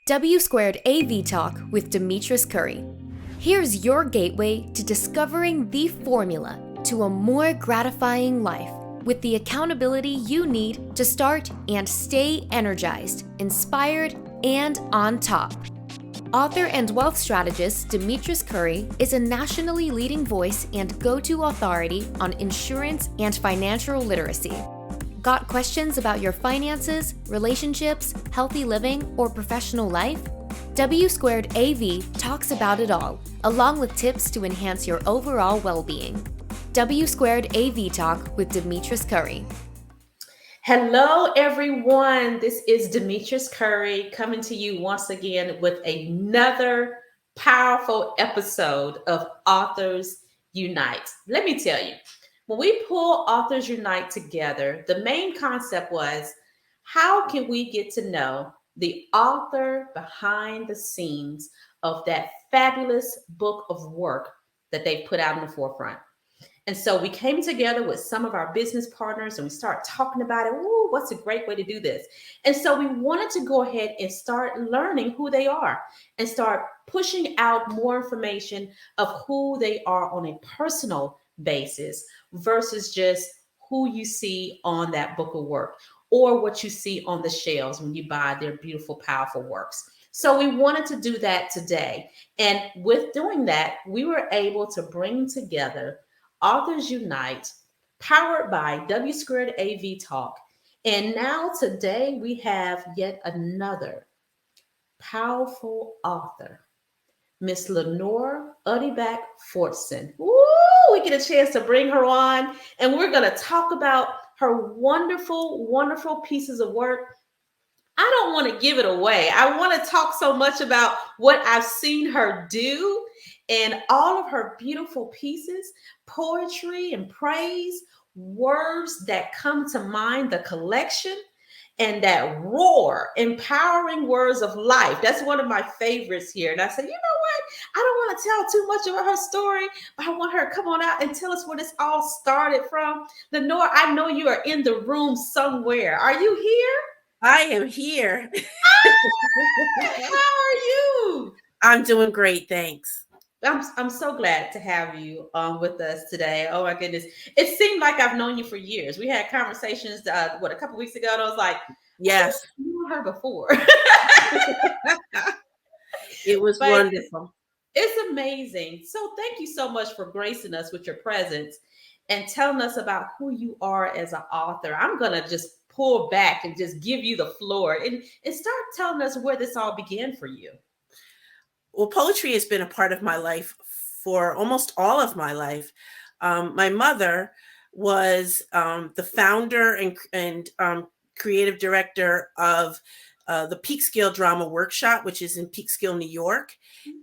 W2AV Talk with Demetris Curry. Here's your gateway to discovering the formula to a more gratifying life with the accountability you need to start and stay energized, inspired, and on top. Author and wealth strategist Demetris Curry is a nationally leading voice and go-to authority on insurance and financial literacy. Got questions about your finances, relationships, healthy living, or professional life? W2AV talks about it all, along with tips to enhance your overall well-being. W2AV Talk with Demetris Curry. Hello, everyone. This is Demetris Curry coming to you once again with another powerful episode of Authors Unite. Let me tell you, when we pull Authors Unite together, the main concept was, how can we get to know the author behind the scenes of that fabulous book of work that they put out in the forefront? And so we came together with some of our business partners and we started talking about it. Ooh, what's a great way to do this? And so we wanted to go ahead and start learning who they are and start pushing out more information of who they are on a personal basis versus just who you see on that book of work or what you see on the shelves when you buy their beautiful, powerful works. So we wanted to do that today. And with doing that, we were able to bring together Authors Unite, powered by W2AV Talk. And now today we have yet another powerful author, Miss LENORE UDDYBACK Fortson. Woo! We get a chance to bring her on, and we're going to talk about her wonderful, wonderful pieces of work. I don't want to give it away. I want to talk so much about what I've seen her do and all of her beautiful pieces, poetry and praise, words that come to mind, the collection, and that roar, empowering words of life. That's one of my favorites here. And I said, you know what? I don't want to tell too much about her story, but I want her to come on out and tell us where this all started from. LENORE, I know you are in the room somewhere. Are you here? I am here. How are you? I'm doing great, thanks. I'm so glad to have you with us today. Oh my goodness. It seemed like I've known you for years. We had conversations, a couple weeks ago, and I was like, yes, I knew her before. It was wonderful. It's amazing. So thank you so much for gracing us with your presence and telling us about who you are as an author. I'm going to just pull back and just give you the floor and start telling us where this all began for you. Well, poetry has been a part of my life for almost all of my life. My mother was the founder and creative director of the Peekskill Drama Workshop, which is in Peekskill, New York.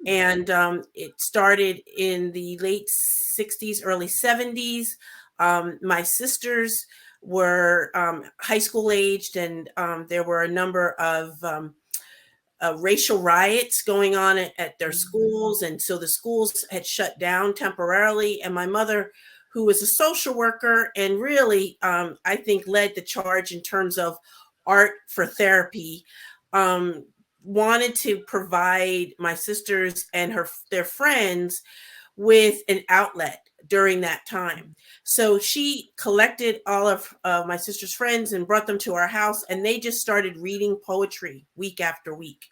And it started in the late 60s, early 70s. My sisters were high school aged, and there were a number of racial riots going on at their schools. And so the schools had shut down temporarily. And my mother, who was a social worker and really, I think, led the charge in terms of art for therapy, wanted to provide my sisters and their friends with an outlet during that time. So she collected all of my sister's friends and brought them to our house, and they just started reading poetry week after week.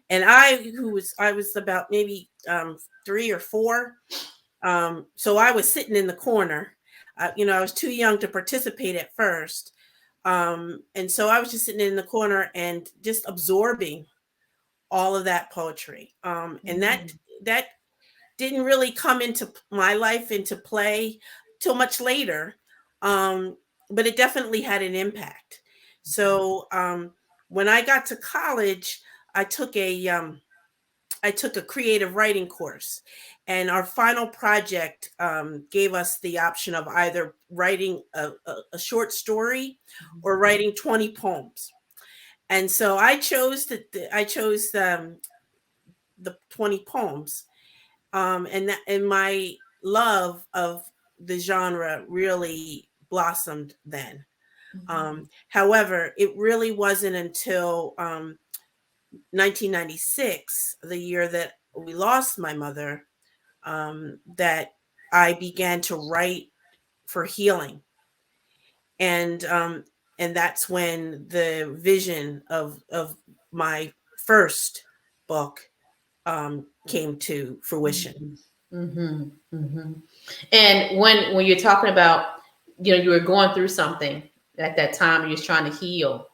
And I was about maybe 3 or 4. So I was sitting in the corner. I was too young to participate at first. And so I was just sitting in the corner and just absorbing all of that poetry. And that didn't really come into my life, into play till much later. But it definitely had an impact. So when I got to college, I took a creative writing course, and our final project gave us the option of either writing a short story or writing 20 poems. And so I chose the 20 poems. And my love of the genre really blossomed then. However, it really wasn't until 1996, the year that we lost my mother, that I began to write for healing. And that's when the vision of my first book came to fruition. Mm-hmm. Mm-hmm. And when you're talking about, you were going through something at that time, and you're trying to heal.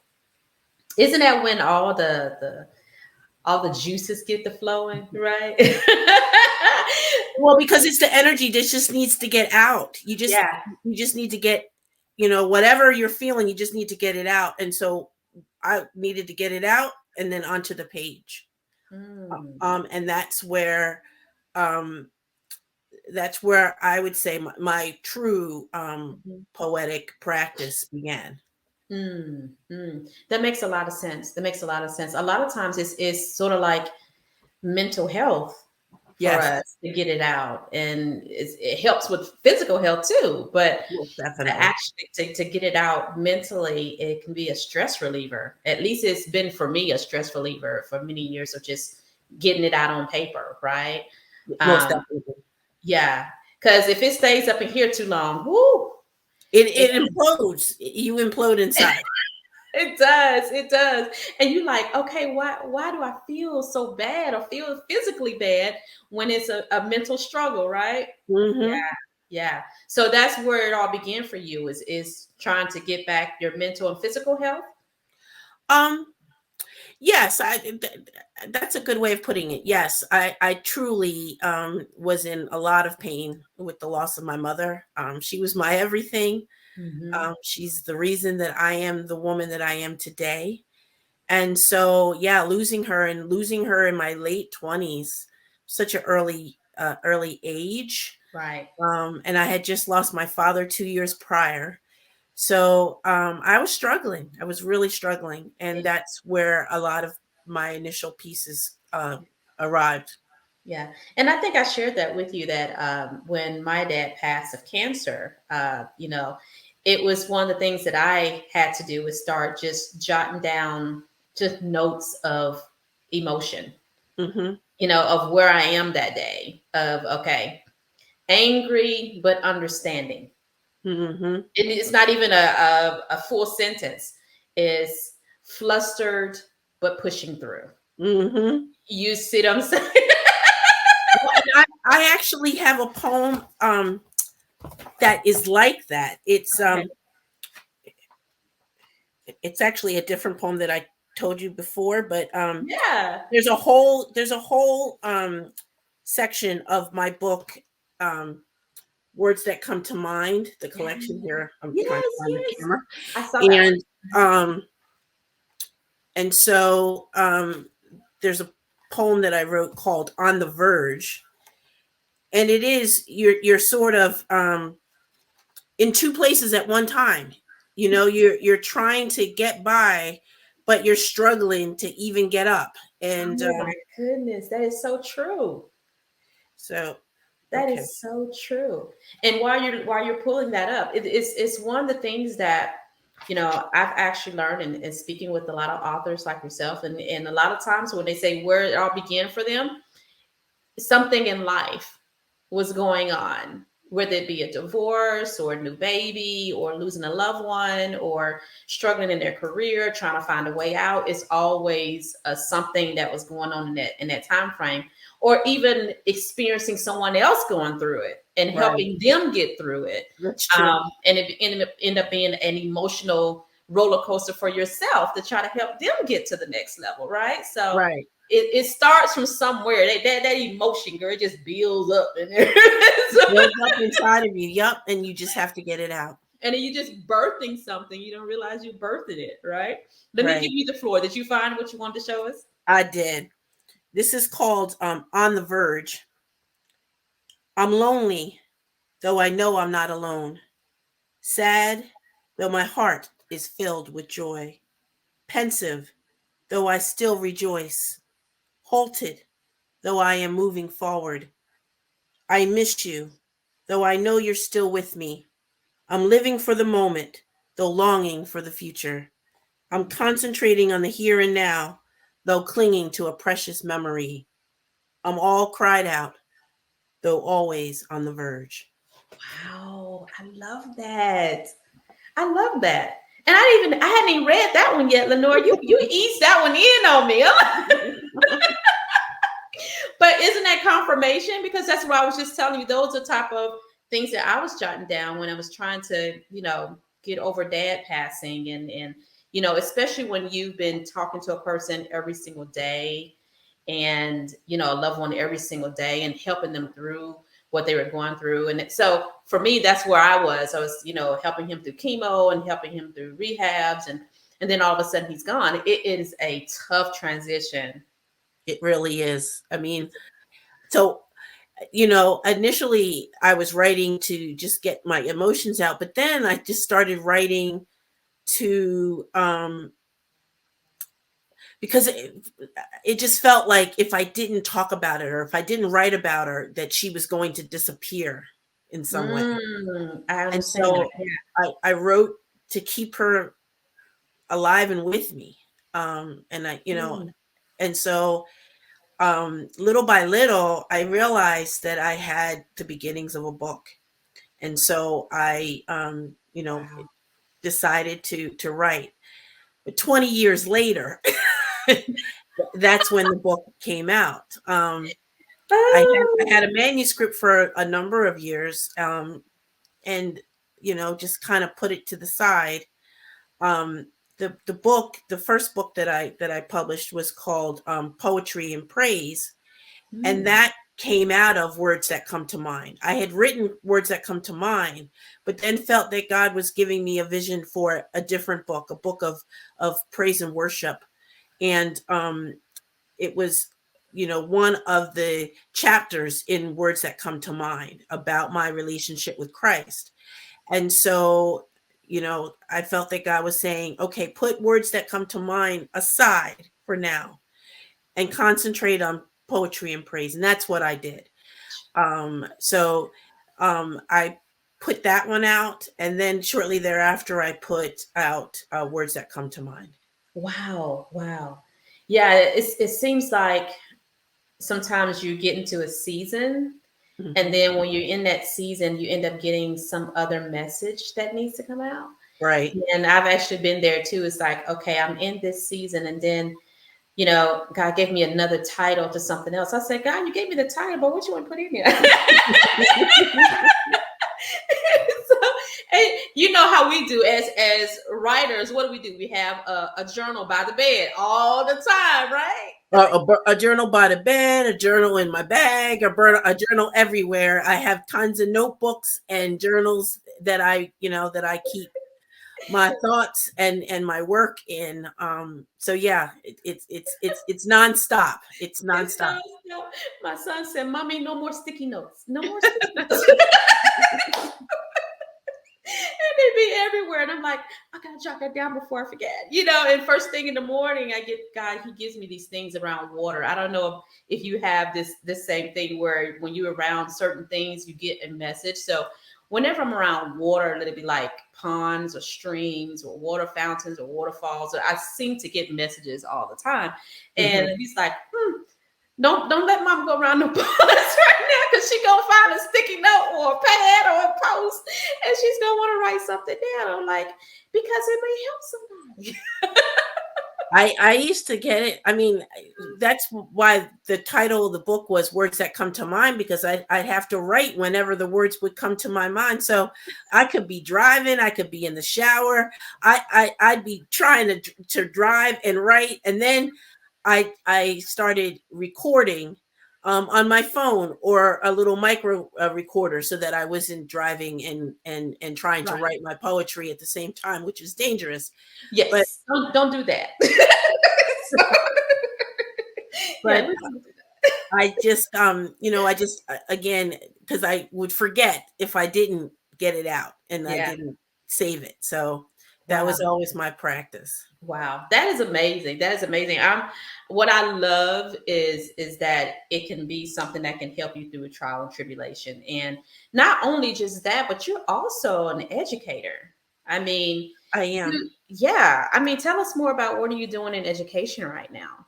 Isn't that when all the juices get to flowing, right? Well, because it's the energy that just needs to get out. You just need to get, whatever you're feeling, you just need to get it out. And so I needed to get it out and then onto the page. And that's where I would say my true poetic practice began. That makes a lot of sense. A lot of times it's sort of like mental health for us to get it out, and it helps with physical health too. But actually, to get it out mentally, it can be a stress reliever. At least it's been for me a stress reliever for many years of just getting it out on paper, right? Most definitely. Yeah, because if it stays up in here too long, whoo, it implodes. You implode inside. It does. And you're like, okay, why do I feel so bad or feel physically bad when it's a mental struggle, right? Mm-hmm. Yeah. So that's where it all began for you, is trying to get back your mental and physical health. Yes, that's a good way of putting it. Yes, I truly was in a lot of pain with the loss of my mother. She was my everything. She's the reason that I am the woman that I am today. And so, yeah, losing her in my late 20s, such an early age. Right. And I had just lost my father 2 years prior. So I was struggling. I was really struggling. And that's where a lot of my initial pieces arrived. Yeah. And I think I shared that with you, that when my dad passed of cancer, it was one of the things that I had to do was start just jotting down just notes of emotion, of where I am that day, of, okay, angry, but understanding. And it's not even a full sentence. It's flustered, but pushing through. You see what I'm saying? I actually have a poem that is like that. It's it's actually a different poem that I told you before, but there's a whole section of my book, Words That Come to Mind, the collection here. I'm trying to find the camera. I saw that. And so there's a poem that I wrote called On the Verge. And it is you're sort of in two places at one time. You're trying to get by, but you're struggling to even get up. And oh my goodness, that is so true. So that is so true. And while you're pulling that up, it's one of the things that I've actually learned in speaking with a lot of authors like yourself, and a lot of times when they say where it all began for them, something in life was going on, whether it be a divorce or a new baby or losing a loved one or struggling in their career, trying to find a way out. It's always something that was going on in that time frame, or even experiencing someone else going through it and helping them get through it. That's true. And it end up being an emotional roller coaster for yourself to try to help them get to the next level, right? So it starts from somewhere. That emotion, girl, it just builds up in there. Builds up inside of you. Yep. And you just have to get it out. And then you just birthing something. You don't realize you birthed it, right? Let me give you the floor. Did you find what you wanted to show us? I did. This is called On the Verge. I'm lonely, though I know I'm not alone. Sad, though my heart is filled with joy. Pensive, though I still rejoice. Halted, though I am moving forward. I miss you, though I know you're still with me. I'm living for the moment, though longing for the future. I'm concentrating on the here and now, though clinging to a precious memory. I'm all cried out, though always on the verge. Wow, I love that. I love that. And I hadn't even read that one yet, Lenore. You eased that one in on me. But isn't that confirmation? Because that's what I was just telling you. Those are type of things that I was jotting down when I was trying to, get over dad passing, and especially when you've been talking to a person every single day, and a loved one every single day, and helping them through what they were going through. And so for me, that's where I was, helping him through chemo and helping him through rehabs, and then all of a sudden he's gone. It is a tough transition. It really is. I mean, so, initially I was writing to just get my emotions out, but then I just started writing to, because it just felt like if I didn't talk about it, or if I didn't write about her, that she was going to disappear in some way. I understand. And so I wrote to keep her alive and with me. And so little by little, I realized that I had the beginnings of a book. And so I, decided to write. But 20 years later, that's when the book came out. I had a manuscript for a number of years, and just kind of put it to the side. The first book that I published was called Poetry and Praise, and that came out of Words That Come to Mind. I had written Words That Come to Mind, but then felt that God was giving me a vision for a different book, a book of praise and worship. And it was, one of the chapters in Words That Come to Mind about my relationship with Christ. And so, I felt that God was saying, okay, put Words That Come to Mind aside for now and concentrate on poetry and praise. And that's what I did. So I put that one out. And then shortly thereafter, I put out Words That Come to Mind. Wow. Yeah, it seems like sometimes you get into a season, mm-hmm. and then when you're in that season, you end up getting some other message that needs to come out. Right. And I've actually been there too. It's like, okay, I'm in this season, and then, God gave me another title to something else. I said, God, you gave me the title, but what you want to put in here? So, and you know how we do as writers. What do? We have a journal by the bed all the time, right? A journal by the bed, a journal in my bag, a journal everywhere. I have tons of notebooks and journals that I keep my thoughts and my work in. So yeah, it's nonstop. It's nonstop. My son said, "Mommy, no more sticky notes. No more sticky notes." And they be everywhere. And I'm like, I gotta jot that down before I forget. And first thing in the morning, I get God, he gives me these things around water. I don't know if you have this same thing where when you're around certain things, you get a message. So whenever I'm around water, let it be like ponds or streams or water fountains or waterfalls, I seem to get messages all the time. And he's like, don't let mom go around the ponds right now, because she's gonna find a sticky note or a pad or a post, and she's gonna want to write something down. I'm like, because it may help somebody. I used to get it. I mean, that's why the title of the book was Words That Come to Mind, because I'd have to write whenever the words would come to my mind. So I could be driving, I could be in the shower, I'd be trying to drive and write, and then I started recording on my phone or a little micro recorder, so that I wasn't driving and trying to write my poetry at the same time, which is dangerous. Yes, but don't do that. But I just again, because I would forget if I didn't get it out and I didn't save it. So that was always my practice. Wow, that is amazing. That is amazing. What I love is that it can be something that can help you through a trial and tribulation. And not only just that, but you're also an educator. I mean, I am. I mean, tell us more about what are you doing in education right now?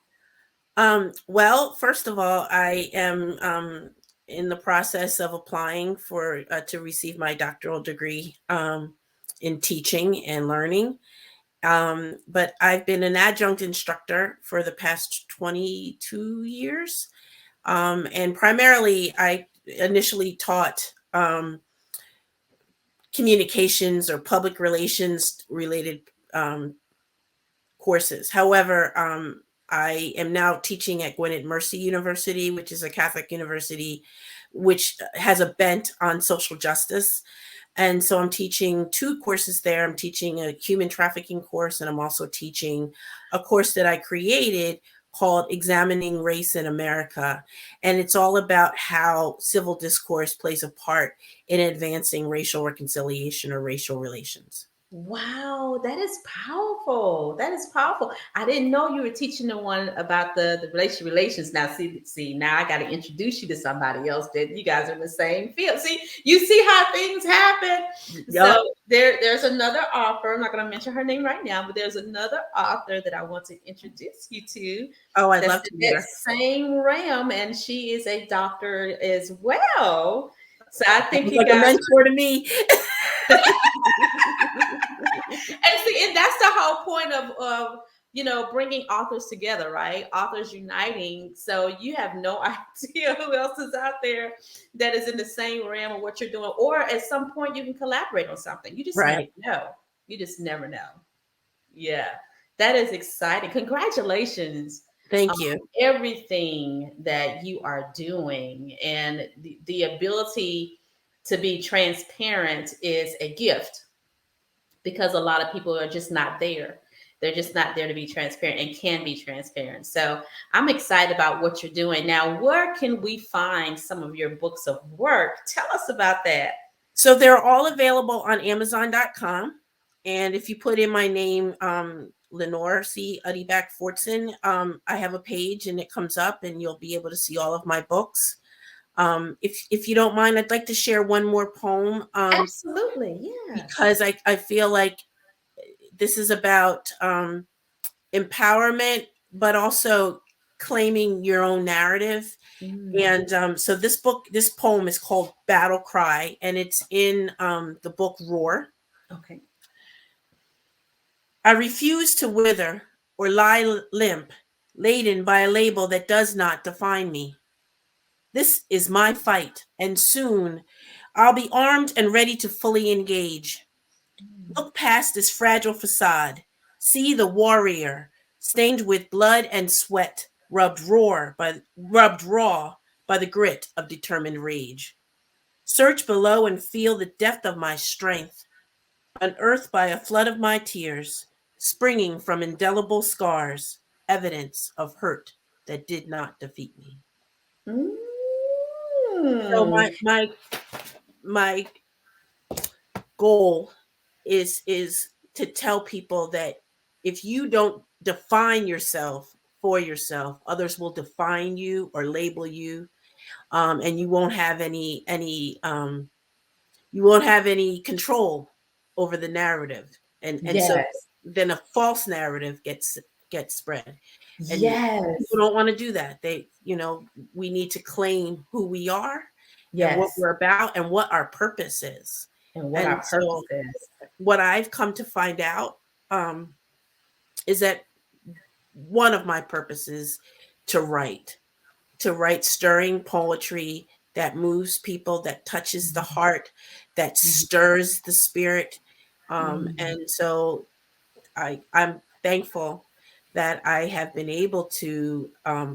Well, first of all, I am in the process of applying for to receive my doctoral degree in teaching and learning. But I've been an adjunct instructor for the past 22 years. And primarily, I initially taught communications or public relations related courses. However, I am now teaching at Gwinnett Mercy University, which is a Catholic university, which has a bent on social justice. And so I'm teaching 2 courses there. I'm teaching a human trafficking course, and I'm also teaching a course that I created called Examining Race in America. And it's all about how civil discourse plays a part in advancing racial reconciliation or racial relations. Wow, that is powerful. That is powerful. I didn't know you were teaching the one about the relations. Now, see, now I got to introduce you to somebody else that you guys are in the same field. See, you see how things happen. Yep. So there's another author. I'm not going to mention her name right now, but there's another author that I want to introduce you to. Oh, I'd that's love to in meet her. that same realm, and she is a doctor as well. So I think you like a guys. mentor to me. And that's the whole point of bringing authors together, right? Authors uniting. So you have no idea who else is out there that is in the same realm of what you're doing, or at some point you can collaborate on something. You just never know. You just never know. Yeah, that is exciting. Congratulations. Thank you. Everything that you are doing, and the ability to be transparent is a gift, because a lot of people are just not there. They're just not there to be transparent and can be transparent. So I'm excited about what you're doing. Now, where can we find some of your books of work? Tell us about that. So they're all available on Amazon.com. And if you put in my name, LENORE, C. UDDYBACK Fortson, I have a page and it comes up and you'll be able to see all of my books. If you don't mind, I'd like to share one more poem. Absolutely, yeah. Because I feel like this is about empowerment, but also claiming your own narrative. And so this poem is called Battle Cry, and it's in the book Roar. Okay. I refuse to wither or lie limp, laden by a label that does not define me. This is my fight, and soon I'll be armed and ready to fully engage. Look past this fragile facade. See the warrior, stained with blood and sweat, rubbed raw by the grit of determined rage. Search below and feel the depth of my strength, unearthed by a flood of my tears, springing from indelible scars, evidence of hurt that did not defeat me. So my goal is to tell people that if you don't define yourself for yourself, others will define you or label you, and you won't have any control over the narrative, and Yes. so then a false narrative gets spread. And yes. people don't want to do that. We need to claim who we are, Yes. and what we're about, and what our purpose is. And what our purpose is. What I've come to find out is that one of my purposes to write stirring poetry that moves people, that touches the heart, that stirs the spirit. And so I'm thankful that I have been able to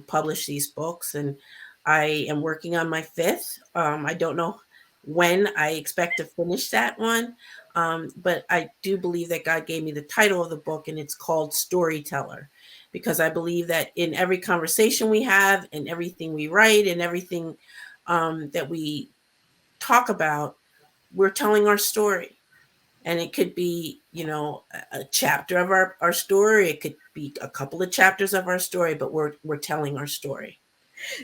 publish these books, and I am working on my 5th. I don't know when I expect to finish that one, but I do believe that God gave me the title of the book, and it's called Storyteller, because I believe that in every conversation we have, and everything we write, and everything that we talk about, we're telling our story. And it could be, a chapter of our story. It could be a couple of chapters of our story, but we're telling our story.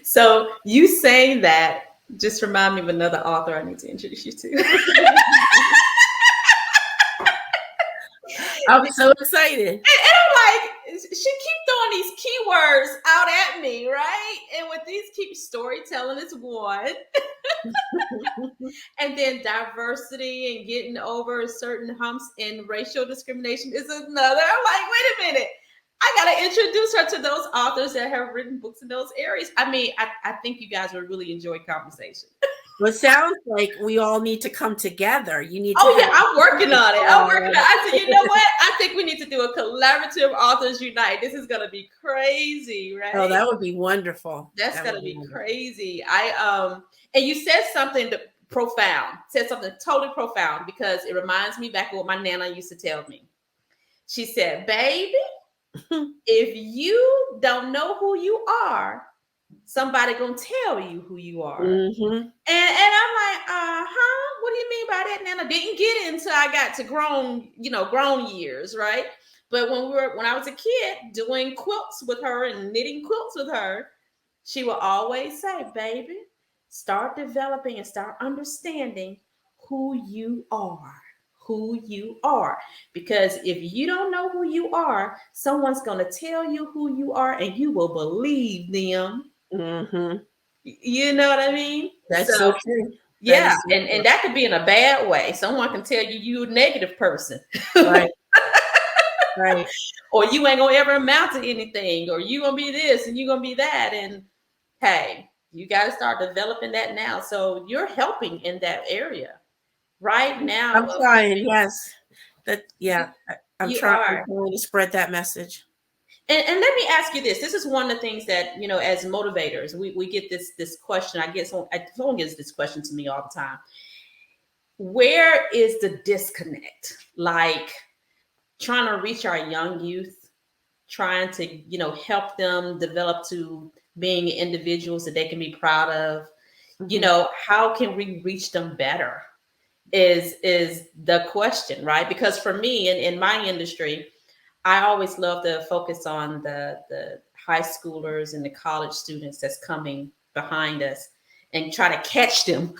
So you saying that just remind me of another author I need to introduce you to. I'm so excited. And I'm like, she keep throwing throwing these keywords out at me, right? And with these key storytelling is one. And then diversity and getting over certain humps and racial discrimination is another. I'm like, wait a minute. I got to introduce her to those authors that have written books in those areas. I mean, I think you guys would really enjoy conversation. Well, it sounds like we all need to come together. You need to. Oh, yeah, I'm working on it. I said, you know what? I think we need to do a collaborative Authors Unite. This is going to be crazy, right? Oh, that would be wonderful. That's going to be crazy. And you said something profound, said something totally profound, because it reminds me back of what my Nana used to tell me. She said, baby, if you don't know who you are, somebody gonna tell you who you are. Mm-hmm. And I'm like, what do you mean by that, Nana? Didn't get it until I got to grown years, right? But when I was a kid doing quilts with her and knitting quilts with her, she would always say, baby, start developing and start understanding who you are. Who you are. Because if you don't know who you are, someone's going to tell you who you are and you will believe them. Mm-hmm. You know what I mean? That's so true. Yeah. And that could be in a bad way. Someone can tell you're a negative person. Right. Right. Or you ain't going to ever amount to anything. Or you going to be this and you're going to be that. And hey, you got to start developing that now. So you're helping in that area. Right now, I'm trying. Yes, I'm trying to spread that message. And let me ask you this: this is one of the things that, as motivators, we get this question. Someone gets this question to me all the time. Where is the disconnect? Like trying to reach our young youth, trying to help them develop to being individuals that they can be proud of. Mm-hmm. How can we reach them better? Is the question, right? Because for me in my industry, I always love to focus on the high schoolers and the college students that's coming behind us and try to catch them.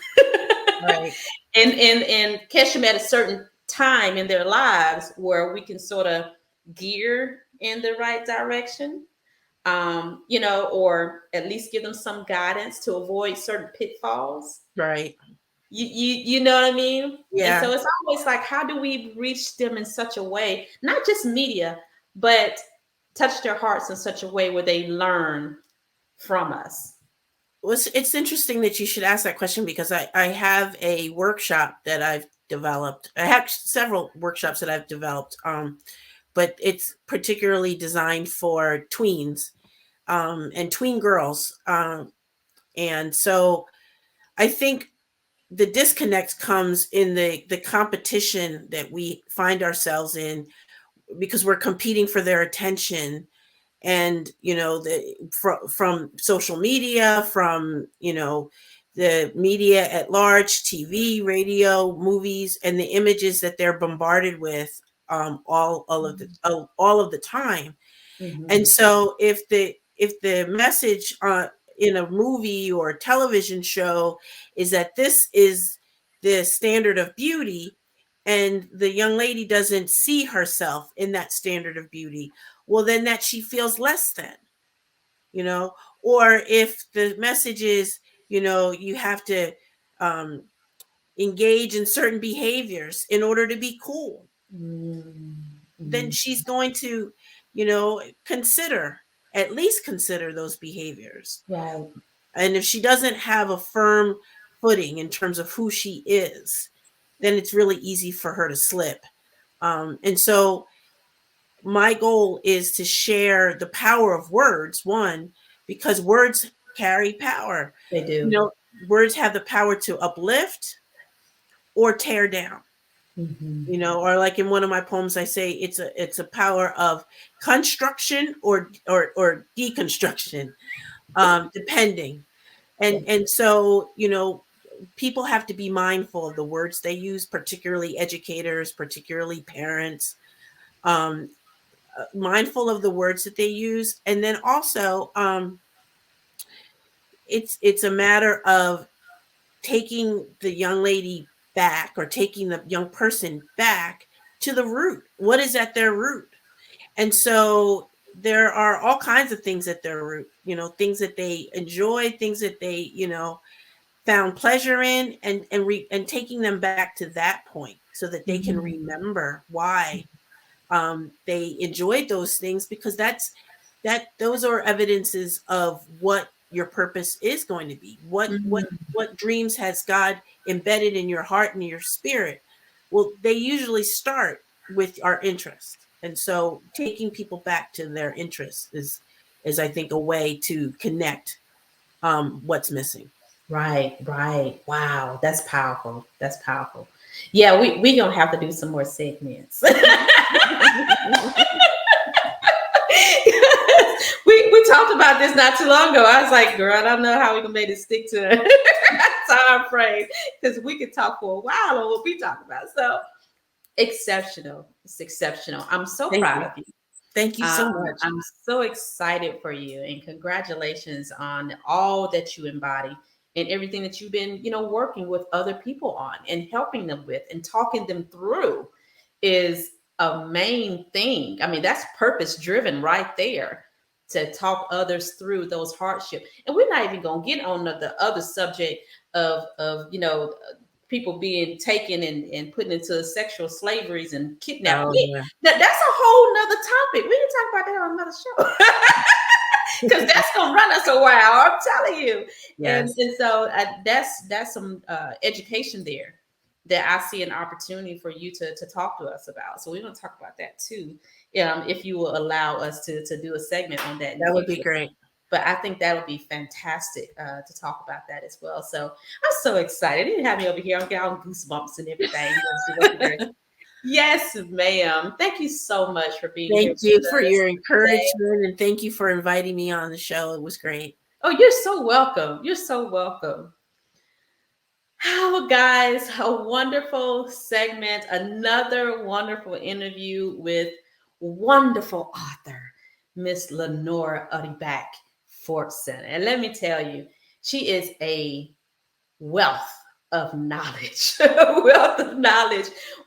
Right. and catch them at a certain time in their lives where we can sort of gear in the right direction, or at least give them some guidance to avoid certain pitfalls. Right. You know what I mean? Yeah. And so it's always like, how do we reach them in such a way, not just media, but touch their hearts in such a way where they learn from us? Well, it's interesting that you should ask that question, because I have a workshop that I've developed. I have several workshops that I've developed, but it's particularly designed for tweens and tween girls. And so I think the disconnect comes in the competition that we find ourselves in, because we're competing for their attention, and from social media, from the media at large, TV, radio, movies, and the images that they're bombarded with all of the time. Mm-hmm. And so if the message in a movie or a television show is that this is the standard of beauty, and the young lady doesn't see herself in that standard of beauty, well, then that she feels less than, or if the message is, you have to engage in certain behaviors in order to be cool, then she's going to, at least consider those behaviors. Right. And if she doesn't have a firm footing in terms of who she is, then it's really easy for her to slip. And so my goal is to share the power of words, one, because words carry power. They do. Words have the power to uplift or tear down. Mm-hmm. Or like in one of my poems, I say it's a power of construction or deconstruction, depending. And so, people have to be mindful of the words they use, particularly educators, particularly parents, mindful of the words that they use. And then also, it's a matter of taking the young lady back, or taking the young person back to the root. What is at their root? And so there are all kinds of things at their root, things that they enjoy, things that they, found pleasure in, and taking them back to that point so that they can remember why they enjoyed those things, because those are evidences of what your purpose is going to be. What dreams has God embedded in your heart and your spirit? Well, they usually start with our interest. And so taking people back to their interests is I think a way to connect what's missing. Right. Wow, that's powerful. Yeah, we gonna have to do some more segments. we talked about this not too long ago. I was like, girl, I don't know how we can make it stick to a time frame, because we could talk for a while on what we talk about. So exceptional. It's exceptional. I'm so proud of you. Thank you so much. I'm so excited for you, and congratulations on all that you embody and everything that you've been, working with other people on and helping them with and talking them through is a main thing. I mean, that's purpose driven right there, to talk others through those hardships. And we're not even going to get on the other subject of people being taken and put into sexual slaveries and kidnapped. Oh, yeah. That's a whole nother topic. We can talk about that on another show. Because that's gonna run us a while, I'm telling you. Yes. And so that's some education there that I see an opportunity for you to talk to us about. So we're gonna talk about that too, if you will allow us to do a segment on that. That would be great. But I think that'll be fantastic to talk about that as well. So I'm so excited. You didn't have me over here. I'm getting all goosebumps and everything. Yes, ma'am. Thank you so much for being here. Thank you for your encouragement, and thank you for inviting me on the show. It was great. Oh, you're so welcome. You're so welcome. Oh, guys, a wonderful segment, another wonderful interview with wonderful author, Miss LENORE UDDDYBACK Fortson. And let me tell you, she is a wealth of knowledge.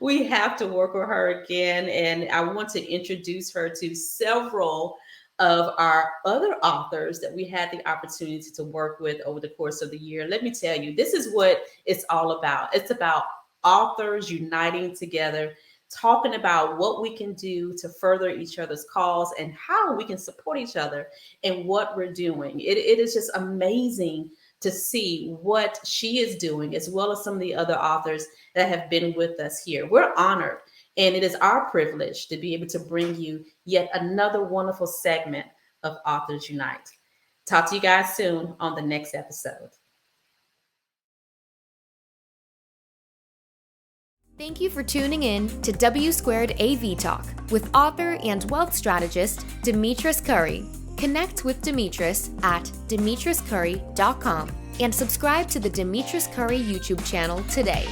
We have to work with her again. And I want to introduce her to several of our other authors that we had the opportunity to work with over the course of the year. Let me tell you, this is what it's all about. It's about authors uniting together, talking about what we can do to further each other's cause and how we can support each other in what we're doing. It is just amazing to see what she is doing, as well as some of the other authors that have been with us here. We're honored, and it is our privilege to be able to bring you yet another wonderful segment of Authors Unite. Talk to you guys soon on the next episode. Thank you for tuning in to W2AV Talk with author and wealth strategist Demetris Curry. Connect with Demetris at demetriscurry.com and subscribe to the Demetris Curry YouTube channel today.